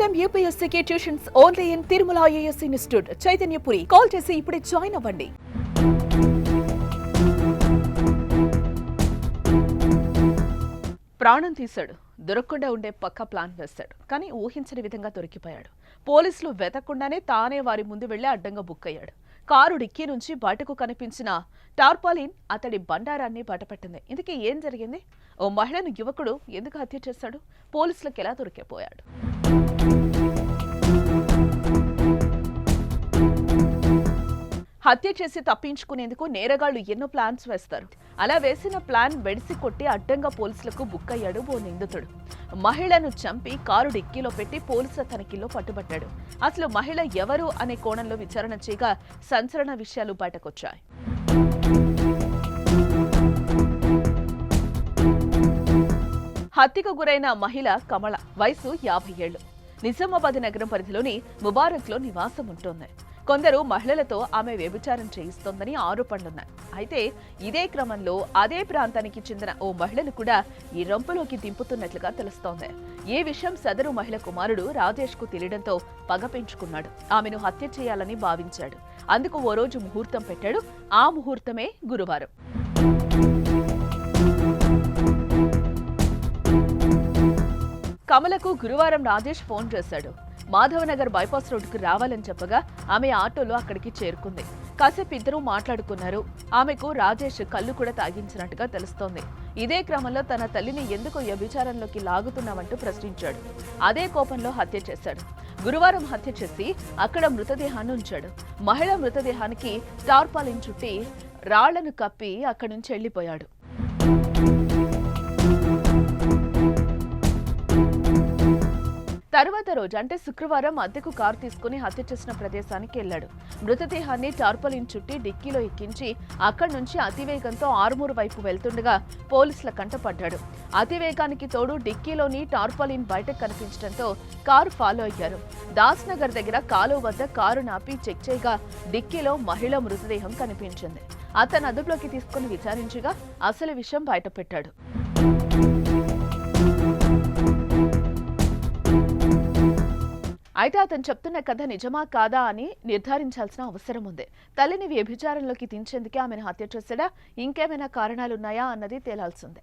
Time యూపీఎస్సీకి tuitions only in Tirumala IAS institute Chaitanyapuri. Call చేసి ఇప్పుడే జాయిన్ అవ్వండి. ప్రాణం తీశాడు. దొరకకుండా ఉండే పక్క ప్లాన్ వేశాడు. కానీ ఊహించని విధంగా దొరికిపోయాడు. పోలీసులు వెతకుండానే తానే వారి ముందు వెళ్లి అడ్డంగా బుక్ అయ్యాడు. కారు డిక్కీ నుంచి బయటకు కనిపించిన టార్పాలిన్ అతడి బండారాన్ని బయటపెట్టింది. ఇందుకే ఏం జరిగింది? ఓ మహిళను యువకుడు ఎందుకు హత్య చేశాడు? పోలీసులకు ఎలా దొరికిపోయాడు? హత్య చేసి తప్పించుకునేందుకు నేరగాళ్లు ఎన్నో ప్లాన్స్ వేస్తారు. అలా వేసిన ప్లాన్ వెడిసి కొట్టి అడ్డంగా పోలీసులకు బుక్ అయ్యాడు ఓ నిందితుడు. మహిళను చంపి కారు డిక్కీలో పెట్టి పోలీసుల తనిఖీల్లో పట్టుబట్టాడు. అసలు మహిళ ఎవరు అనే కోణంలో విచారణ చేయగా సంచలన విషయాలు బయటకొచ్చాయి. హత్యకు గురైన మహిళ కమల, వయసు 50 ఏళ్లు. నిజామాబాద్ నగరం పరిధిలోని ముబారక్లో నివాసం ఉంటోంది. కొందరు మహిళలతో ఆమె వ్యభిచారం చేయిస్తోందని ఆరోపణలున్నాయి. అయితే ఇదే క్రమంలో అదే ప్రాంతానికి చెందిన ఓ మహిళను కూడా ఈ రొంపులోకి దింపుతున్నట్లుగా తెలుస్తోంది. ఈ విషయం సదరు మహిళ కుమారుడు రాజేష్ కు తెలియడంతో పగ పెంచుకున్నాడు. ఆమెను హత్య చేయాలని భావించాడు. అందుకు ఓ రోజు ముహూర్తం పెట్టాడు. ఆ ముహూర్తమే గురువారం. కమలకు గురువారం రాజేష్ ఫోన్ చేశాడు. మాధవనగర్ బైపాస్ రోడ్డుకు రావాలని చెప్పగా ఆమె ఆటోలో అక్కడికి చేరుకుంది. కాసేపు ఇద్దరూ మాట్లాడుకున్నారు. ఆమెకు రాజేష్ కళ్ళు కూడా తాగించినట్టుగా తెలుస్తోంది. ఇదే క్రమంలో తన తల్లిని ఎందుకు వ్యభిచారంలోకి లాగుతున్నావంటూ ప్రశ్నించాడు. అదే కోపంలో హత్య చేశాడు. గురువారం హత్య చేసి అక్కడ మృతదేహాన్ని ఉంచాడు. మహిళ మృతదేహానికి టార్పాలిన్ చుట్టి రాళ్లను కప్పి అక్కడి నుంచి వెళ్లిపోయాడు. తర్వాత రోజు అంటే శుక్రవారం అద్దెకు కారు తీసుకుని హత్య చేసిన ప్రదేశానికి వెళ్లాడు. మృతదేహాన్ని టార్పాలిన్ చుట్టి డిక్కీలో ఎక్కించి అక్కడి నుంచి అతివేగంతో ఆరుమూరు వైపు వెళ్తుండగా పోలీసుల కంటపడ్డాడు. అతివేగానికి తోడు డిక్కీలోని టార్పాలిన్ బయటకు కనిపించడంతో కారు ఫాలో అయ్యారు. దాస్ నగర్ దగ్గర కాలువ వద్ద కారు నాపి చెక్ చేయగా డిక్కీలో మహిళ మృతదేహం కనిపించింది. అతను అదుపులోకి తీసుకుని విచారించగా అసలు విషయం బయటపెట్టాడు. అయితే అతను చెప్తున్న కథ నిజమా కాదా అని నిర్ధారించాల్సిన అవసరం ఉంది. తల్లిని వ్యభిచారంలోకి దించేందుకే ఆమెను హత్య చేశాడా, ఇంకేమైనా కారణాలున్నాయా అన్నది తేలాల్సిందే.